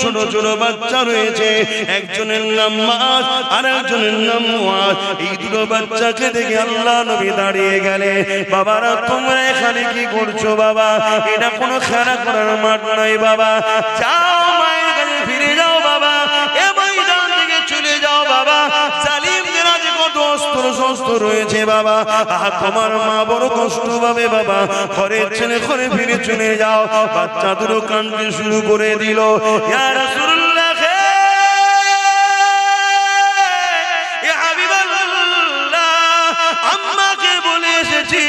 ছোট ছোট বাচ্চা রয়েছে, একজনের নাম মাস আর একজনের নাম মুআজ। এই দুটো বাচ্চাকে দেখে আল্লাহ নবী দাঁড়িয়ে গেলেন। বাবারা তোমরা এখানে কি করছো বাবা? এটা কোনো খেলা করার মাঠ নয় বাবা, যাও মায়ের কাছে ফিরে যাও বাবা, এ ময়দান থেকে চলে যাও বাবা। জালিমদের আজ কত অস্ত্র শস্ত্র রয়েছে বাবা, তোমার মা বড় কষ্ট পাবে বাবা, ঘরের ছেলে ঘরে ফিরে চলে যাও। বাচ্চা দুটো কাঁদতে শুরু করে দিল। ইয়া রাসূলুল্লাহ, ইয়া হাবিবাল্লাহ, আম্মাকে বলে এসেছি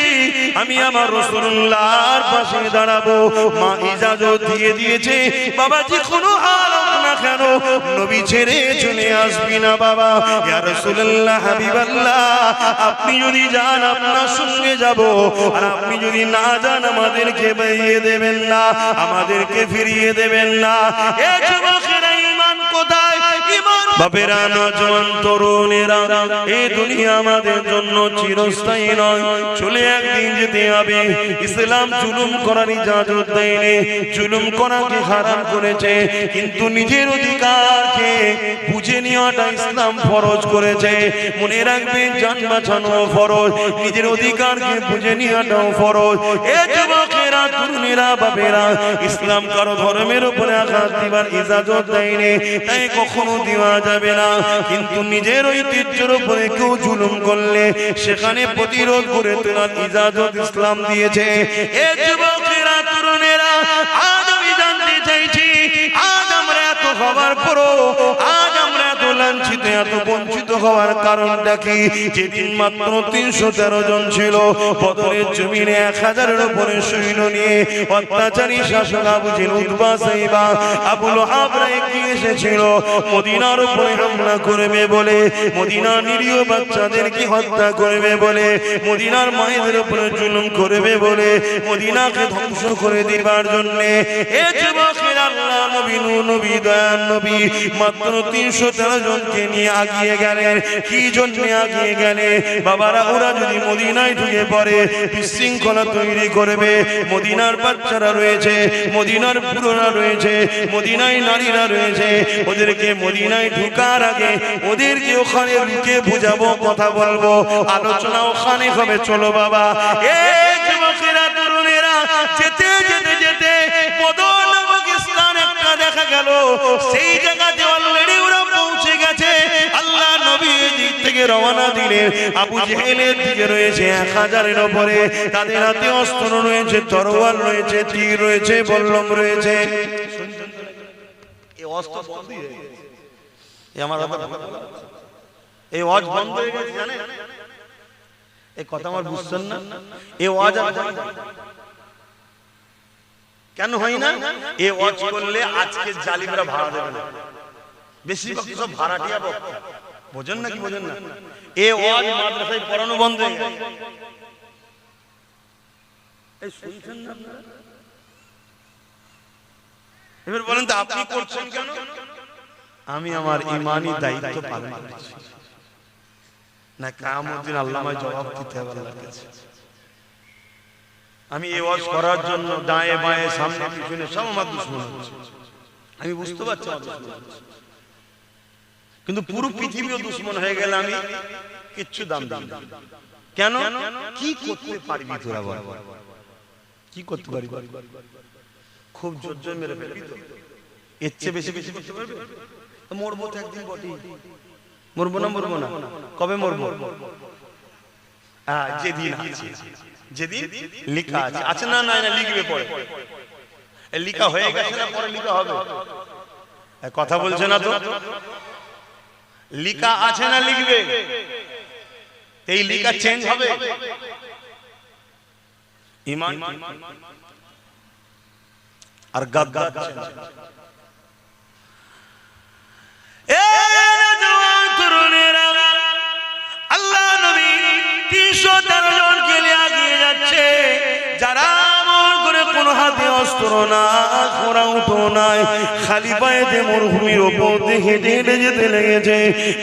আমি আমার রাসূলুল্লাহর পাশে দাঁড়াবো। মা ইজাজত দিয়ে দিয়েছে, বাবাজি কোনো হাল হোক না কেন নবী ছেড়ে চলে আসবি না বাবা। ইয়া রাসূলুল্লাহ, হাবিবাল্লাহ, আপনি যদি যান আপনার সঙ্গে যাব, আর আপনি যদি না যান আমাদেরকে বাইয়ে দেবেন না, আমাদেরকে ফিরিয়ে দেবেন না। এ যুবকেরা ঈমান কোথায়? ঈমান বাপেরা, নওজোয়ান তরুণেরা, এই দুনিয়া আমাদের জন্য চিরস্থায়ী নয়, চলে একদিন যেতে হবে। ইসলাম জুলুম করার ইজাজত দেয়নি, জুলুম করাকে হারাম করেছে, কিন্তু নিজের অধিকারকে বুঝে নেওয়াটা ইসলাম ফরজ করেছে। মনে রাখবেন, জান বাঁচানো ফরজ, নিজের অধিকারকে বুঝে নেওয়াটাও ফরজ। এ যুবকেরা, তরুণেরা, বাপেরা, ইসলাম কারো ধর্মের উপরে আঘাত দিবার ইজাজত দেয়নি, তাই কখনো দেওয়া যাবে না। কিন্তু নিজের ঐতিহ্যের উপরে কেউ জুলুম করলে সেখানে প্রতিরোধ করে তোলার ইজাজত ইসলাম দিয়েছে। এ যুবকেরা, তরুণেরা, আজ আমি জানতে চাইছি, আজ আমরা এত হওয়ার পরও আজ আমরা এত লাঞ্ছিত, এত বঞ্চিত হওয়ার কারণটা কি? যেদিন মাত্র 313 জন ছিল, বদরের জমিনে 1000-এর উপরে সৈন্য নিয়ে অত্যাচারী শাসক আবু জেহেল, উতবা, সাইবা, আবু লাহাবরা এগিয়ে এসেছিল মদিনার উপরে হামলা করবে বলে, মদিনার নিরীহ বাচ্চাদেরকে হত্যা করবে বলে, মদিনার মায়েদের উপরে জুলুম করবে বলে, মদিনাকে ধ্বংস করে দেবার জন্য। এ যুবকের আল্লাহ নবী, নবী, দয়ার নবী মাত্র 313 জনকে নিয়ে আগিয়ে গেলেন। কি জন্য আগিয়ে গেলেন বাবারা? ওরা যদি মদিনায় ঢুকে পড়ে বিশৃঙ্খলা তৈরি করবে। মদিনার বাচ্চারা রয়েছে, মদিনার বুড়োরা রয়েছে, মদিনায় নারীরা রয়েছে, ওদেরকে মদিনায় ঢুকার আগে ওদেরকে ওখানে রুকে বুঝাবো, কথা বলবো, আলোচনা ওখানে হবে। চলো বাবা। এই যুবকেরা, তরুণেরা, যেতে যেতে যেতে বদর নামক স্থান একটা দেখা গেল। সেই জায়গাতে অলরেডি ওরা পৌঁছে গেছে। আল্লাহ নবী দিক থেকে রওনা দিলেন। আবু জেহেলের দিকে রয়েছে 1000-এর উপরে, তাদের হাতে অস্ত্র রয়েছে, তরোয়াল রয়েছে, তীর রয়েছে, বল্লম রয়েছে। এই অস্ত্র বন্ধ হয়ে গেছে, আমার এই ওয়াজ বন্ধ হয়ে গেছে, জানেন? এই কথা আমার বুঝছেন না? এই ওয়াজ কেন হয় না? এই ওয়াজ করলে আজকে জালিমরা ভাড়া দেবে না, বেশিরভাগ সব ভাড়াটিয়া বক্তা, বোঝেন না কি বোঝেন না? এই ওয়াজ মাদ্রাসায় পড়ানো বন্ধ হয়ে গেছে। এই শুনছেন না আপনারা? এবার বলেন তো আপনি করছেন কেন? আমি আমার ঈমানি দায়িত্ব পালন করছি, না কিয়ামতের দিন আল্লাহর জবাব দিতে হবে আল্লাহর কাছে। আমি এই ওয়াজ করার জন্য ডায়ে বায়ে সামনে পিছনে সব আমার দুশমন হচ্ছে, আমি বুঝতে পারছি আমার দুশমন হচ্ছে, কিন্তু পুরো পৃথিবীও দুশমন হয়ে গেলে আমি কিচ্ছু দাম দিই না। কেন? কি করতে পারবি তোরা বল? কি করতে পারবি? খুব জোর জোর মেরে ফেলবি তো, এর চেয়ে বেশি বেশি করতে পারবি? মরবো তো একদিন বটে, মরবো না? মরবো না, কবে মরবো? যেদিন আছে, যেদিন লিখা আছে। আছে না? না, লিখবে পরে, লিখা হয়ে গেছে না, পরে লিখা হবে। কথা বলছে না তো? লিখা আছে না, লিখবে, এই লিখা চেঞ্জ হবে। ঈমান আর গাদ্দার চেঞ্জ। আল্লাহ নবী 313 জনকে নিয়ে এগিয়ে যাচ্ছে, যারা আমল করে কোন হাতে অস্ত্র না, ঘোড়া উঠো নাই, খালি পায়েতে মরুভূমির ওপর দিয়ে হেঁটে হেঁটে যেতে লেগেছে।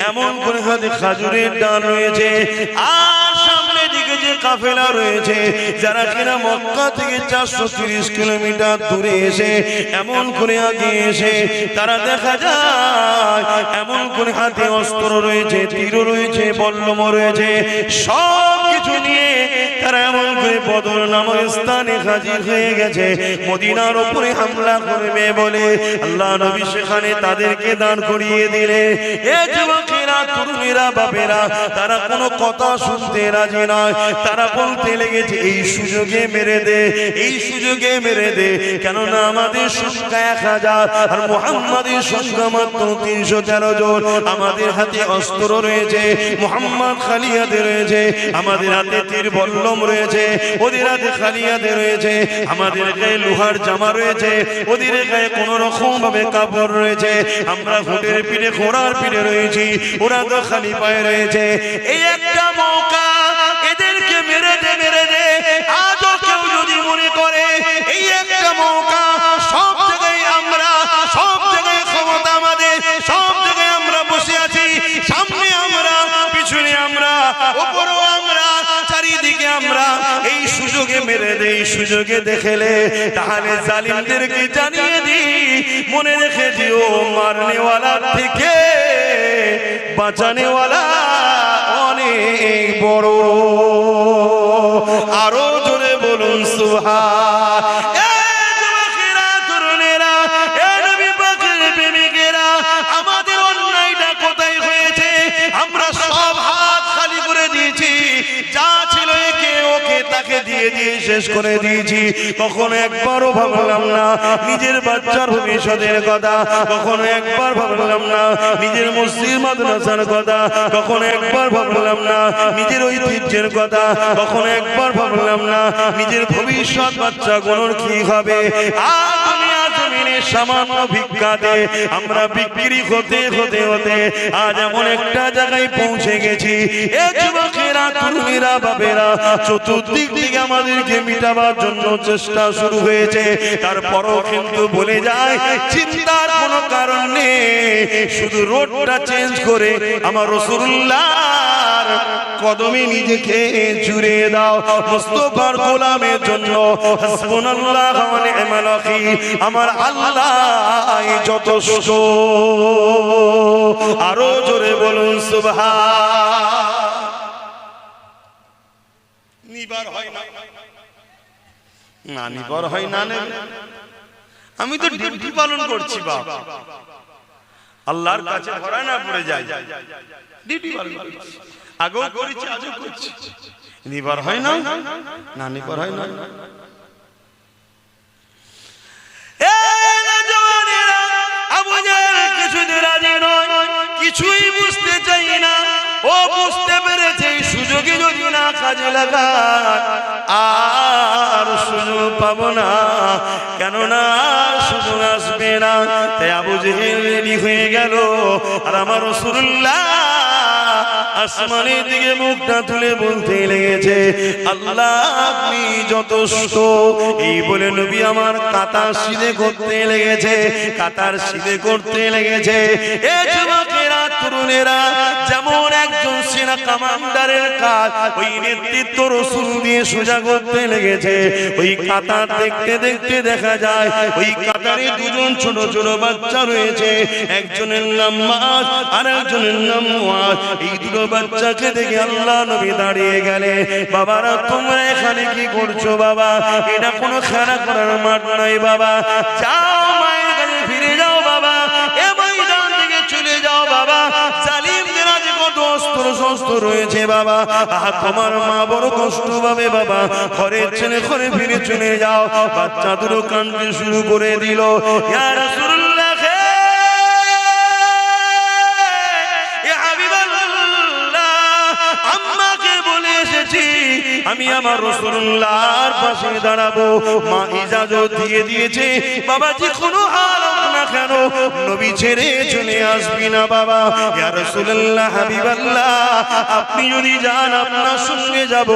এমন করে হাতে খাজুরের ডাল রয়েছে, আর সামনে দিকে যে যে কাফেলা রয়েছে, যারা কিনা মক্কা থেকে 430 কিলোমিটার দূরে এসে এমন করে আগে এসে তারা দেখা যায় এমন করে হাতে অস্ত্র রয়েছে, তীর রয়েছে, বল্লম রয়েছে, সব কিছু নিয়ে তারা এমন করে বদর নামক স্থানে হাজির হয়ে গেছে মদিনার উপরে হামলা করবে বলে। আল্লাহ নবী সেখানে তাদেরকে দাঁড় করিয়ে দিলে। এ যুবকেরা, তরুণীরা, বাপেরা, তারা কোনো কথা শুনতে রাজি নয়। তারা বলতে লেগেছে এই সুযোগে মেরে দে, এই সুযোগে মেরে দে, কেননা আমাদের সংখ্যা 1000 আর মুহাম্মাদের সংখ্যা মাত্র 313 জন। আমাদের হাতে অস্ত্র রয়েছে, মুহাম্মদ খালি হাতে রয়েছে, আমাদের হাতে তীর বল্লম রয়েছে, ওদের হাতে খালি হাতে রয়েছে, আমাদের গায়ে লোহার জামা রয়েছে, ওদের গায়ে কোন রকম ভাবে কাপড় রয়েছে, আমরা ঘোড়ের পিঠে ঘোড়ার পিঠে রয়েছি, ওরা তো খালি পায়ে রয়েছে। এই একটা মৌকা, এদেরকে মেরে দে, মেরে দে। আজও কেউ যদি মনে করে এই একটা মৌকা, সব জায়গায় আমরা, সব জায়গায় ক্ষমতা আমাদের, সব জায়গায় আমরা বসে আছি, সামনে আমরা, পিছনে আমরা, উপরেও আমরা, চারিদিকে আমরা, এই সুযোগে মেরে দে, এই সুযোগে দেখেলে তাহলে জালিমদেরকে জানিয়ে দি, মনে রেখে দিও মারনেওয়ালা থেকে বাঁচানেওয়ালা অনেক বড়। আরো জোরে বলুন সুবহান। আমাদের অন্যায়টা কোথায় হয়েছে? আমরা সব হাত খালি করে দিয়েছি, যা ছিল একে ওকে তাকে দিয়ে দিয়ে শেষ করে দিয়েছি। কখনো একবারও ভাবলাম না নিজের বাচ্চার ভবিষ্যতের কথা, কখনো একবার ভাবলাম না নিজের মসজিদ মাদ্রাসার কথা, কখনো একবার ভাবলাম না নিজের ঐতিহ্যের কথা, কখনো একবার ভাবলাম না নিজের ভবিষ্যৎ বাচ্চাগুলোর কি হবে। আর দুনিয়া জমিনে সামান্য ভিক্ষাতে আমরা বিক্রি হতে হতে হতে আজ এমন একটা জায়গায় পৌঁছে গেছি। এ যুবকেরা, তরুণীরা, বাপেরা, চতুর্দিক থেকে আমাদেরকে মিটাবার জন্য চেষ্টা শুরু হয়েছে। তারপরও কিন্তু বলে যায় চিন্তার কোনো কারণ নেই, শুধু রোডটা চেঞ্জ করে আমার রাসূলুল্লাহর কদমে নিজেকে জুড়ে দাও। মুস্তাফার গোলামের জন্য হাসবুনাল্লাহু ওয়া নি'মাল ওয়াকিল, আমার আল্লাহ যথেষ্ট। আরো জোরে বলুন সুবহান। নিবার হয় না, না নিবার হয় না, আমি তো ডিউটি পালন করছি বাপ, আল্লাহর কাছে ধরা না পড়ে যায়, ডিউটি পালন করছি, আগেও করেছি আজও করছি, নিবার হয় না, না নিবার হয় না। আবু জাহেল কিছুতে রাজি নয়, কিছুই বুঝতে চাই না। ও বুঝতে পেরেছে এই সুযোগে যদি না কাজে লাগায় আর সুযোগ পাবো না, কেননা সুযোগ আসবে না। তাই আবু জাহেল রেডি হয়ে গেল। আর আমার রাসূলুল্লাহ আসমানের দিকে মুখটা তুলে বলতে লেগেছে আল্লাহ আপনি যথেষ্ট। এই বলে নবী আমার কাতার সিধে করতে লেগেছে, কাতার সিধে করতে লেগেছে। এ যুবকেরা, তরুণেরা, যেমন একজন সেনা কমান্ডারের কাজ, ওই নেতৃত্ব রাসূল দিয়ে সোজা করতে লেগেছে। ওই কাতার দেখতে দেখতে দেখা যায় ওই কাতারে দুজন ছোট ছোট বাচ্চা রয়েছে, একজনের নাম মাস আর একজনের নাম মুআজ। এই দুটো বাচ্চাকে দেখে আল্লাহ নবী দাঁড়িয়ে গেলে, বাবারা তোমরা এখানে কি করছো বাবা? এটা কোনো খেলা করার মাঠ নয় বাবা, যাও মায়ের কাছে ফিরে যাও বাবা, এ ময়দান থেকে চলে যাও বাবা। জালিমদের আজ কত অস্ত্র শস্ত্র রয়েছে বাবা, তোমার মা বড় কষ্ট পাবে বাবা, ঘরের ছেলে ঘরে ফিরে চলে যাও। বাচ্চা দুটো কাঁদতে শুরু করে দিল। ইয়া রাসূলুল্লাহ, আমি আমার রাসূলুল্লাহর পাশে দাঁড়াবো। মা ইজাজত দিয়ে দিয়েছে, বাবাজি কোনো হাল হোক না কেন নবী ছেড়ে চলে আসবি না বাবা। ইয়া রাসূলুল্লাহ, হাবিবাল্লাহ, আপনি যদি যান আপনার সঙ্গে যাব,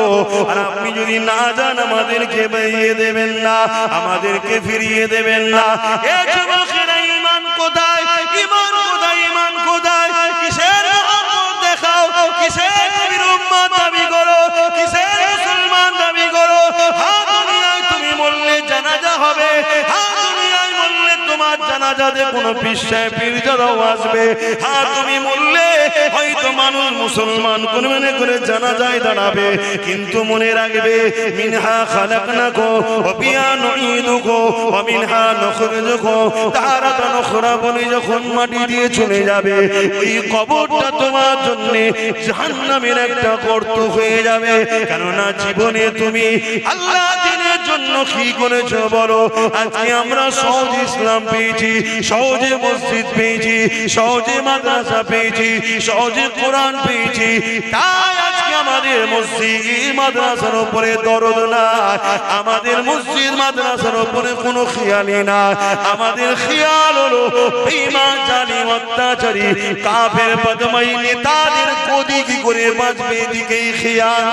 আর আপনি যদি না যান আমাদেরকে বেরিয়ে দেবেন না, আমাদেরকে ফিরিয়ে দেবেন না। এ যুবকেরা, ঈমান কোথায়? ঈমান কোথায়? ঈমান কোথায়? কিসের মহব্বত দেখাও, কিসের নবীর উম্মত দাবি করো, কিসের জানাজাতে কোনো পিসায় পীরজাদাও আসবে। হ্যাঁ তুমি বললে হয়তো মানুষ মুসলমান কোন মনে করে জানাজায় দাঁড়াবে, কিন্তু মনে রাখবে মিনহা খালাকনাকুম ওয়া ফিহা নুঈদুকুম ওয়া মিনহা নুখরিজুকুম তারাতান উখরা বলে যখন মাটি দিয়ে চলে যাবে, ওই কবরটা তোমার জন্য জাহান্নামের একটা গর্ত হয়ে যাবে। কেননা জীবনে তুমি আল্লাহ দ্বীনের জন্য কি করেছো বলো? আজকে আমরা সহজ ইসলাম পেয়েছি, সহজে মসজিদ পেয়েছি, সহজে মাদ্রাসা পেয়েছি, সহজে কোরআন পেয়েছি, তাই আজকে আমাদের মসজিদ মাদ্রাসার উপরে দরদ না, আমাদের মসজিদ মাদ্রাসার উপরে কোনো খেয়ালই না। আমাদের খেয়াল হলো বেঈমান জালিম অত্যাচারী কাফের বদমাই নেতাদের গদি কি করে বাঁচবে এদিকেই খেয়াল।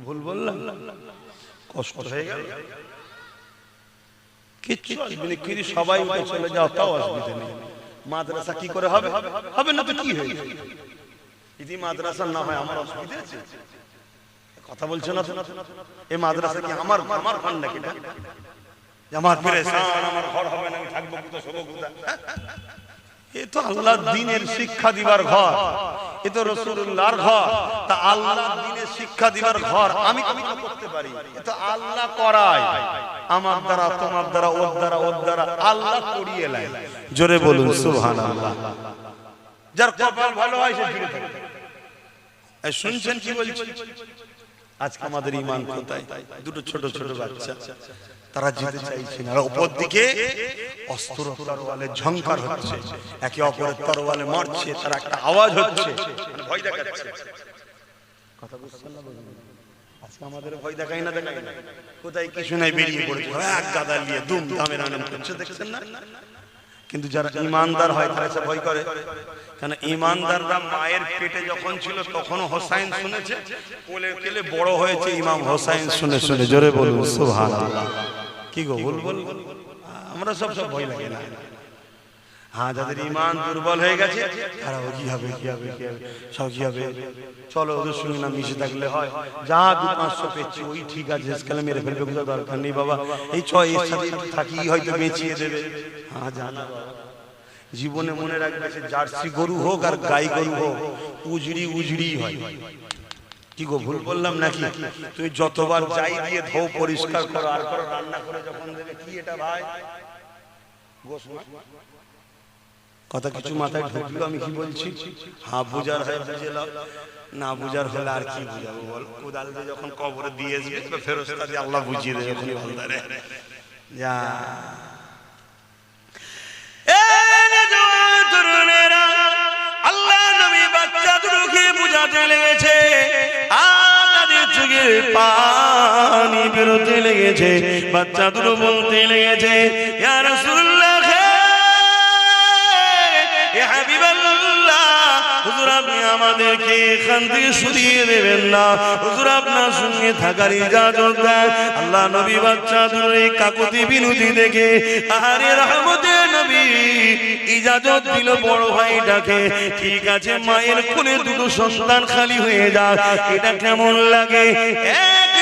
ভুল বললাম? কষ্ট হয়ে গেল? কিচ্ছু আসবে না, কিন্তু সবাই উঠে চলে যাও তাও অসুবিধা নেই। মাদ্রাসা কি করে হবে? হবে না তো কি হয়ে যাবে? যদি মাদ্রাসা না হয় আমার অসুবিধা আছে? কথা বলছো না? এই মাদ্রাসা কি আমার ঘর নাকি? আমার পেরেশান, আমার ঘর হবে না, আমি থাকবো কোথা, শোবো কোথা? এ তো আল্লাহর দ্বীনের শিক্ষা দিবার ঘর, এ তো রাসূলুল্লাহর ঘর। তা আল্লাহর দ্বীনের শিক্ষা দিবার ঘর আমি করতে পারি, এ তো আল্লাহ করায়। আমার দ্বারা, তোমার দ্বারা, ওর দ্বারা, ওর দ্বারা আল্লাহ করিয়ে নেয়। জোরে বলুন সুবহানাল্লাহ। যার কপাল ভালো হয় সে জুড়ে থাকে। এই শুনছেন কি বলছি? আজকে আমাদের ঈমান কোথায়? দুটো ছোট ছোট বাচ্চা, তারা যেতে চাইছে না, উপর দিকে অস্ত্র তরোয়ালে ঝংকার হচ্ছে, একে অপরের তরোয়ালে মারছে, তার একটা আওয়াজ হচ্ছে, মানে ভয় দেখাচ্ছে। কথা বুঝছেন না? আজকে আমাদের ভয় দেখাই না, দেখাই না, কোথায় কিছু নাই বেরিয়ে পড়েছে, এক গাদা নিয়ে দুম দামের আনন্দ করছে, দেখছেন না? কিন্তু যারা ঈমানদার হয় তারা সে ভয় করে। কারণ ঈমানদাররা মায়ের পেটে যখন ছিল তখনও হোসাইন শুনেছে, কোলে কোলে বড় হয়েছে ইমাম হোসাইন শুনে শুনে। জোরে বলুন সুবহানাল্লাহ। কি গো ভুল বল? আমরা সব ভয় লাগে না। হ্যাঁ, যাদের ঈমান দুর্বল হয়ে গেছে তারা কি হবে, কি হবে, কি হবে, সব কি হবে, চলো ওদের সঙ্গে না মিশে থাকলে হয়, যা 2-500 পেয়েছি ওই ঠিক আছে, আজকাল মেরে ফেলবে, কোনো দরকার নেই বাবা, এই ছয় এর সাথে থাকি হয়তো বেঁচিয়ে দেবে। হ্যাঁ জানা জীবনে মনে রাখবে, সে জার্সি গরু হোক আর গাই গরু হোক, উজড়ি উজড়ি হয়। কি গো ভুল বললাম নাকি? তুমি যতবার যাই দিয়ে ধো, পরিষ্কার করো, আর করো, রান্না করে যখন দেবে, কি এটা ভাই গোশ কথা কিছু মাথায় ঢুকলো আমি কি বলছি? হ্যাঁ বুঝার হয় বুঝে নাও, না বুঝার হলে আর কি বুঝাবো বল? কোদাল দিয়ে যখন কবরে দিয়ে আসবে ফেরেশতা দিয়ে আল্লাহ বুঝিয়ে দেবে যখন বান্দারে। যা আল্লাহ নবী বাচ্চা দুটোকে বুঝাতে লেগেছে, আমাদের চোখের পানি বেরোতে লেগেছে, বাচ্চা দুটো বলতে লেগেছে, ইয়া রাসূলুল্লাহ, হুজুর আপনি আমাদেরকে এখান থেকে সরিয়ে দেবেন না, হুজুর আপনার সঙ্গে থাকার ইজাজত দেন। আল্লাহ নবী বাচ্চা দুটোর এই কাকুতি বিনতি দেখে আহারে রহমতের নবী ইজাজত দিল বড় ভাইটাকে। ঠিক আছে, মায়ের কোলে দুটো সন্তান খালি হয়ে যাক, এটা কেমন লাগে?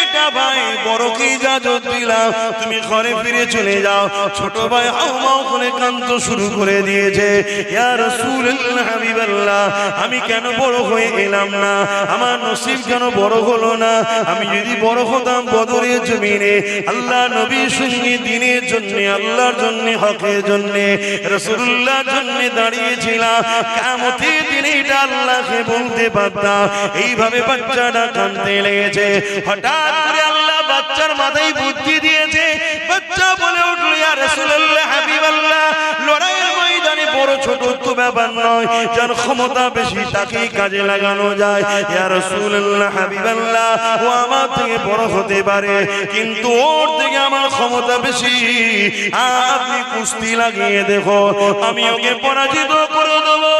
একটা ভাই বড়কে ইজাজত দিলাম, তুমি ঘরে ফিরে চলে যাও। ছোট ভাই হাউমাউ করে কাঁদতে শুরু করে দিয়েছে, ইয়া রাসূলুল্লাহ হাবিবাল্লাহ, আমি কেন বড় হয়ে এলাম না? আমার নসিব কেন বড় হলো না? আমি যদি বড় হতাম বদরের জমিনে আল্লাহ নবীর সঙ্গে দ্বীনের জন্য, আল্লাহর জন্য, হকের জন্য, রাসূলুল্লাহর জন্য দাঁড়িয়েছিলাম, কিয়ামতের দিনে এটা আল্লাহকে বলতে পারতাম। এইভাবে বাচ্চাটা কাঁদতে লেগেছে। হঠাৎ করে আল্লাহ বাচ্চার মাথায় বুদ্ধি দিয়েছে, বাচ্চা বলে উঠল, ইয়া রাসূলুল্লাহ হাবিবাল্লাহ, লড়াইয়ের ময়দানে বড় ছোট তো ব্যাপার নয়, যার ক্ষমতা বেশি তাকেই কাজে লাগানো যায়। ইয়া রাসূলুল্লাহ হাবিবাল্লাহ, ও আমার থেকে বড় হতে পারে, কিন্তু ওর থেকে আমার ক্ষমতা বেশি। আপনি কুস্তি লাগিয়ে দেখো, আমি ওকে পরাজিত করে দেবো।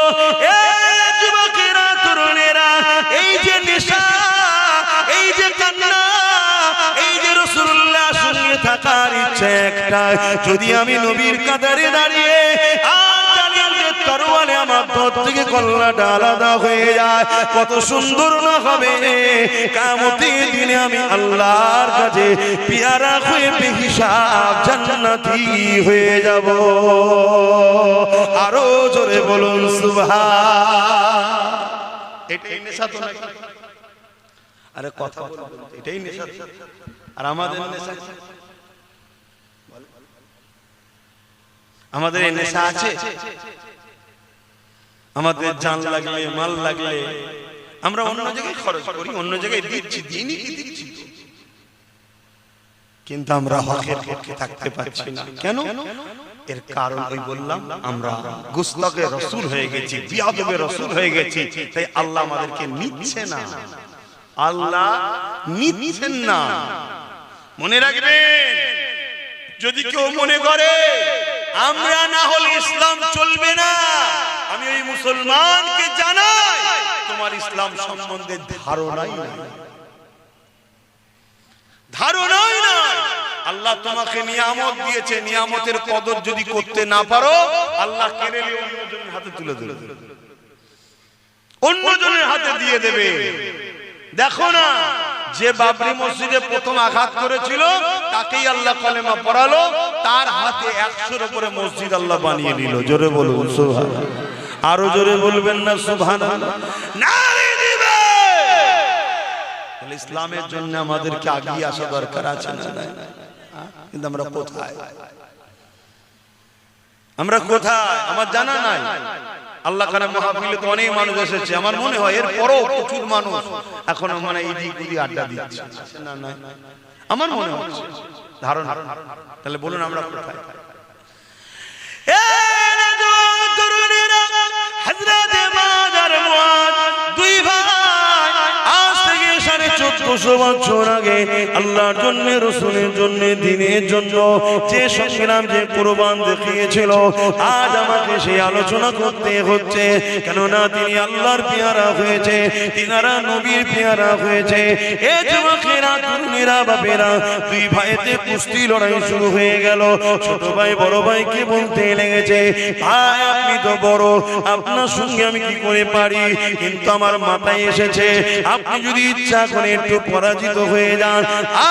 এই যুবকেরা, তরুণেরা, এই যে নেশা, এই যে কান্না, এই যে রাসূলুল্লাহর সঙ্গে থাকার ইচ্ছা একটা, যদি আমি নবীর কাতারে দাঁড়িয়ে আর জালিমদের বলে আমার ঠোঁট থেকে কল্লাটা আলাদা হয়ে যায়, কত সুন্দর না হবে। কিয়ামতের দিনে আমি আল্লাহর কাছে পেয়ারা হয়ে বেহিসাব জান্নাতি হয়ে যাব। আরো জোরে বলুন সুবহান। এটাই নেশা তো নাকি? আরে কথা বলুন, এটাই নেশা। আর আমাদের নেশা, আমাদের এই নেশা আছে? আমাদের জান লাগলে, মাল লাগলে আমরা অন্য জায়গায় খরচ করি, অন্য জায়গায় দিচ্ছি, দিনই কি দিচ্ছি, কিন্তু আমরা হকের পক্ষে থাকতে পারছি না। কেন? এর কারণ ওই বললাম, আমরা গুস্তাখে রাসূল হয়ে গেছি, বিয়াদবে রাসূল হয়ে গেছি। তাই আল্লাহ আমাদেরকে নিচ্ছে না, আল্লাহ নিচ্ছেন না। মনে রাখবেন, যদি কেউ মনে করে আমরা না হলে ইসলাম চলবে না, আমি ওই মুসলমানকে জানাই তোমার ইসলাম সম্বন্ধে ধারণাই নাই, ধারণাই নাই। আল্লাহ তোমাকে নিয়ামত দিয়েছে, নিয়ামতের কদর যদি করতে না পারো, আল্লাহ কেড়ে নিয়ে অন্যজনের হাতে তুলে দেবে, অন্যজনের হাতে দিয়ে দেবে। দেখো না, যে বাবরি মসজিদে প্রথম আঘাত করেছিল তাকেই আল্লাহ কালেমা পড়ালো, তার হাতে 100-এর উপরে মসজিদ আল্লাহ বানিয়ে দিল। জোরে বলুন সুবহানাল্লাহ। আরো জোরে বলবেন না সুবহানাল্লাহ? নারে দিবে। তাহলে ইসলামের জন্য আমাদেরকে এগিয়ে আসা দরকার আছে না? কিন্তু আমরা কোথায়, আমরা কোথায় আমার জানা নাই। আল্লাহ কারে মাহফিলে তো অনেক মানুষ এসেছে, আমার মনে হয় এর পরও প্রচুর মানুষ এখনো মানে ইদি গুদি আড্ডা দিচ্ছে না, না আমার মনে হচ্ছে ধারণা। তাহলে বলুন আমরা কোথায়? এ নওজওয়ান তরুণেরা, হযরত মাদার মুআদ দুই ভাই আজ থেকে 1450 বছর আগে আল্লাহর জন্য, রাসূলের জন্য, দ্বীনের জন্য যে সংগ্রাম, যে কুরবান দেখিয়েছিল, আজ আমাকে সেই আলোচনা করতে হচ্ছে। কেননা তিনি আল্লাহর পেয়ারা হয়েছে, তিনারা নবীর পেয়ারা হয়েছে। এ যুবকেরা, তরুণেরা, বাপেরা, দুই ভাইতে কুস্তি লড়াই শুরু হয়ে গেল। ছোট ভাই বড় ভাইকে বলতে লেগেছে, ভাই আপনি তো বড়, আপনার সঙ্গে আমি কি করে পারি, কিন্তু আমার মাথায় এসেছে আপনি যদি ইচ্ছা করে একটু পরাজিত হয়ে যান,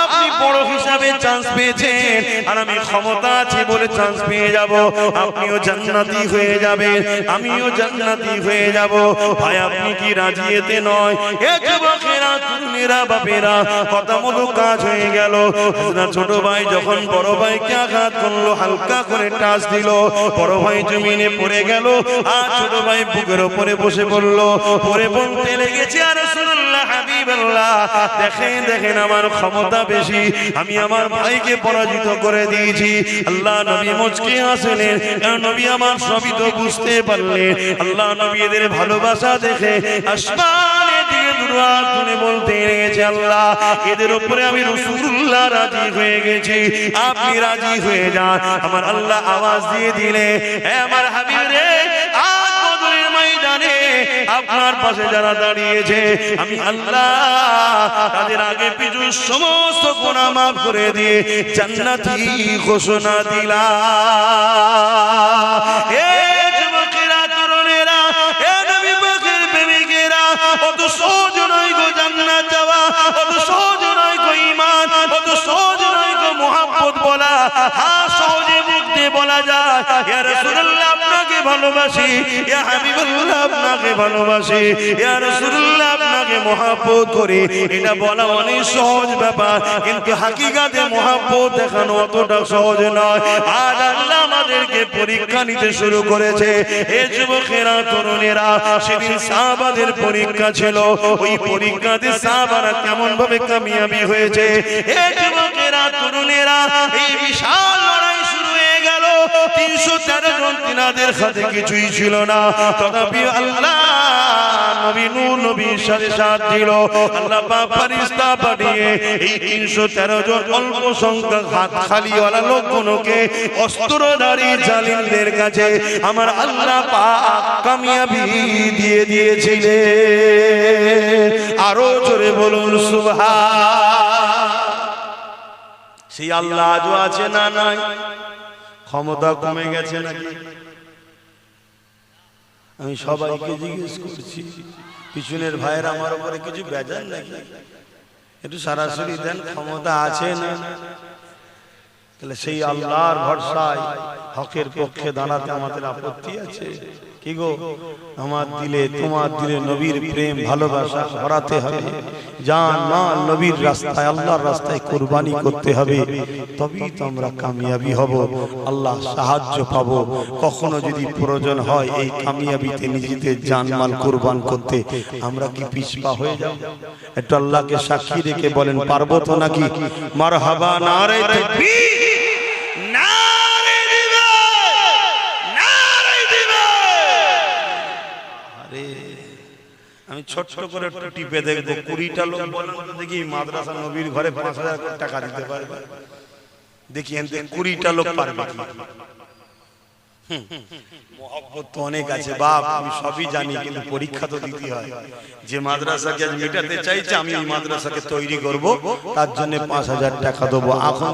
আপনি বড় হিসাবে চান্স পেয়েছেন, আর আমি ক্ষমতা আছে বলে চান্স পেয়ে যাব, আপনিও জান্নাতি হয়ে যাবেন, আমিও জান্নাতি হয়ে যাব। ভাই আপনি কি রাজি? এতে নয়। এ যুবকেরা, তরুণেরা, বাপেরা, কথা মতো কাজ হয়ে গেল। ছোট ভাই যখন বড় ভাইকে আঘাত করলো, হালকা করে টাচ দিল, বড় ভাই জমিনে পড়ে গেল, আর ছোট ভাই বুকের উপরে বসে পড়ল, পরে বলতে লেগেছে, আর রাসূলুল্লাহ হাবিবাল্লাহ, দেখেন দেখেন আমার ক্ষমতা বেশি, আমি আমার ভাইকে পরাজিত করে দিয়েছি। আল্লাহ নবী মুচকি হাসলেন, কারণ নবী আমার সবই তো বুঝতে পারলেন। আল্লাহ নবী এদের ভালোবাসা দেখে আসমানের দিকে দুহাত তুলে বলতে লেগেছে, আল্লাহ এদের উপরে আমি রাসূলুল্লাহ রাজি হয়ে গেছি, আপনি রাজি হয়ে যান। আমার আল্লাহ আওয়াজ দিয়ে দিলে, হে আমার হাবিব রে, আজ বদরের ময়দানে আপনার পাশে যারা দাঁড়িয়েছে, আমি আল্লাহ তাদের আগে পিছু সমস্ত গুনাহ মাফ করে দিয়ে জান্নাতি ঘোষণা দিলাম। এ যুবকেরা, তরুণেরা, এ নবী পাকের প্রেমিকেরা, অত সহজ নয় গো জান্নাত যাওয়া, অত সহজ নয় গো ঈমান, অত সহজ নয় গো মুহাব্বত বলা। হ্যাঁ, সহজে মুখ দিয়ে বলা যায়, ইয়া রাসূলুল্লাহ আপনাকে ভালোবাসি, ইয়া হাবিবাল্লাহ আপনাকে ভালোবাসি, ইয়া রাসূলুল্লাহ আপনাকে মুহাব্বত করি, এটা বলা অনেক সহজ ব্যাপার, কিন্তু হাকিকাতে মুহাব্বত দেখানো অতটা সহজ নয়। আজ আল্লাহ আমাদেরকে পরীক্ষা নিতে শুরু করেছে। এ যুবকেরা, তরুণেরা, সেদিন সাহাবাদের পরীক্ষা ছিল, ওই পরীক্ষাতে সাহাবারা কেমন ভাবে কামিয়াবি হয়েছে। এ যুবকেরা, তরুণেরা, এই বিশাল লড়াই শুরু হয়ে গেল। 313 জন, তিনাদের হাতে কিছুই ছিল না, তথাপি আল্লাহ নবী নূহ নবীর সাথে সাথ দিল। আল্লাহ পাক ফেরেশতা পাঠিয়ে এই 313 জন অল্প সংখ্যক হাত খালিওয়ালা লোকগুলোকে অস্ত্রধারী জালিমদের কাছে আমার আল্লাহ পাক কামিয়াবি দিয়ে দিয়েছিলেন। আরো জোরে বলুন সুবহান। সেই আল্লাহ আজও আছে না নাই? ক্ষমতা কমে গেছে নাকি? আমি সবাইকে জিজ্ঞেস করছি, পিছনের ভাইয়েরা আমার উপরে কিছু বেজার নাকি? একটু সরাসরি দেন, ক্ষমতা আছে না? তাহলে সেই আল্লাহর ভরসায় হকের পক্ষে দাঁড়াতে আমাদের আপত্তি আছে কি গো? আমার দিলে, তোমার দিলে নবীর প্রেম ভালোবাসা ভরাতে হবে, জান মাল নবীর রাস্তায়, আল্লাহর রাস্তায় কুরবানি করতে হবে, তবেই তো আমরা কামিয়াবি হব, আল্লাহ সাহায্য পাবো। কখনো যদি প্রয়োজন হয় এই কামিয়াবিতে নিজেদের জানমাল কুরবান করতে, আমরা কি পিছপা হয়ে যাব? একটু আল্লাহকে সাক্ষী রেখে বলেন, পারবো তো নাকি? মারহাবা, নারে তাকবীর, নারে দিবে, নারে দিবে। আরে আমি ছোট্ট করে একটু টিপে দেখবো, 20টা লোক বলেন তো দেখি মাদ্রাসা নবীর ঘরে 5000 টাকা দিতে পারবে? দেখি 20টা লোক পারবে কি? মহব্বত তো অনেক আছে বাপ, আমি সবই জানি, কিন্তু পরীক্ষা তো দিতে হয়। যে মাদ্রাসাকে আজ মেটাতে চাইছে, আমি এই মাদ্রাসাকে তৈরি করব, তার জন্য 5000 টাকা দেবো। এখন